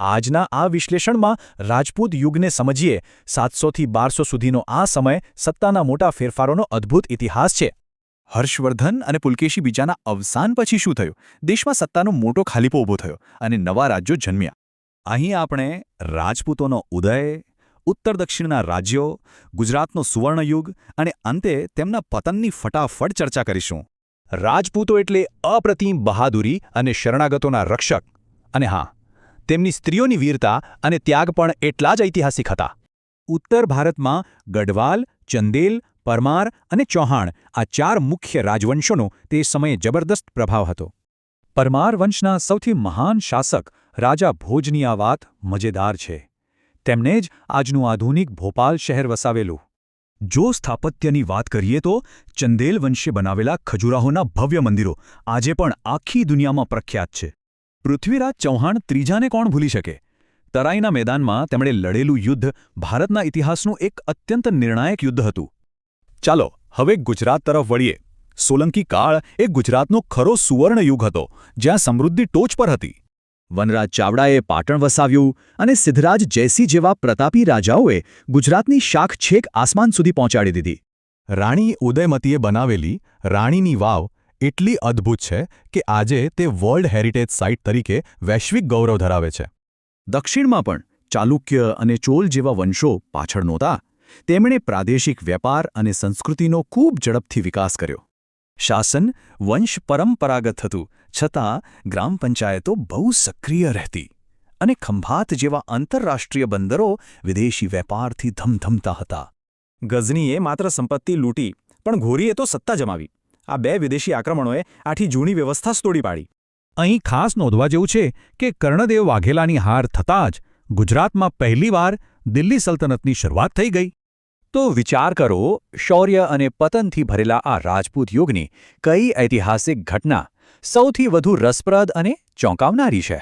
આજના આ વિશ્લેષણમાં રાજપૂત યુગને સમજીએ 700થી 1200 સુધીનો આ સમય સત્તાના મોટા ફેરફારોનો અદ્ભુત ઇતિહાસ છે. હર્ષવર્ધન અને પુલકેશી બીજાના અવસાન પછી શું થયું? દેશમાં સત્તાનો મોટો ખાલીપો ઊભો થયો અને નવા રાજ્યો જન્મ્યા. અહીં આપણે રાજપૂતોનો ઉદય, ઉત્તર દક્ષિણના રાજ્યો, ગુજરાતનો સુવર્ણયુગ અને અંતે તેમના પતનની ફટાફટ ચર્ચા કરીશું. રાજપૂતો એટલે અપ્રતિમ બહાદુરી અને શરણાગતોના રક્ષક. અને હા, તેમની સ્ત્રીઓની વીરતા અને ત્યાગ પણ એટલા જ ઐતિહાસિક હતા. ઉત્તર ભારતમાં ગઢવાલ, ચંદેલ, પરમાર અને ચૌહાણ આ 4 મુખ્ય રાજવંશોનો તે સમયે જબરદસ્ત પ્રભાવ હતો. પરમાર વંશના સૌથી મહાન શાસક રાજા ભોજની આ વાત મજેદાર છે. તેમણે જ આજનું આધુનિક ભોપાલ શહેર વસાવેલું. જો સ્થાપત્યની વાત કરીએ તો ચંદેલ વંશે બનાવેલા ખજુરાહોના ભવ્ય મંદિરો આજે પણ આખી દુનિયામાં પ્રખ્યાત છે. પૃથ્વીરાજ ચૌહાણ ત્રીજાને કોણ ભૂલી શકે? તરાઈના મેદાનમાં તેમણે લડેલું યુદ્ધ ભારતના ઇતિહાસનું એક અત્યંત નિર્ણાયક યુદ્ધ હતું. ચાલો હવે ગુજરાત તરફ વળીએ. સોલંકી કાળ એ ગુજરાતનો ખરો સુવર્ણયુગ હતો, જ્યાં સમૃદ્ધિ ટોચ પર હતી. વનરાજ ચાવડાએ પાટણ વસાવ્યું અને સિદ્ધરાજ જયસિંહ જેવા પ્રતાપી રાજાઓએ ગુજરાતની શાખ છેક આસમાન સુધી પહોંચાડી દીધી. રાણી ઉદયમતીએ બનાવેલી રાણીની વાવ એટલી અદ્ભુત છે કે આજે તે વર્લ્ડ હેરિટેજ સાઇટ તરીકે વૈશ્વિક ગૌરવ ધરાવે છે. દક્ષિણમાં પણ ચાલુક્ય અને ચોલ જેવા વંશો પાછળ નહોતા. તેમણે પ્રાદેશિક વેપાર અને સંસ્કૃતિનો ખૂબ ઝડપથી વિકાસ કર્યો. શાસન વંશ પરંપરાગત હતું, છતાં ગ્રામ પંચાયતો બહુ સક્રિય રહેતી અને ખંભાત જેવા આંતરરાષ્ટ્રીય બંદરો વિદેશી વેપારથી ધમધમતા હતા. ગઝનીએ માત્ર સંપત્તિ લૂંટી, પણ ઘોરીએ તો સત્તા જમાવી. આ 2 વિદેશી આક્રમણોએ આખી જૂની વ્યવસ્થા જ તોડી પાડી. અહીં ખાસ નોંધવા જેવું છે કે કર્ણદેવ વાઘેલાની હાર થતાં જ ગુજરાતમાં પહેલીવાર દિલ્હી સલ્તનતની શરૂઆત થઈ ગઈ. તો વિચાર કરો, શૌર્ય અને પતનથી ભરેલા આ રાજપૂત યુગની કઈ ઐતિહાસિક ઘટના સૌથી વધુ રસપ્રદ અને ચોંકાવનારી છે?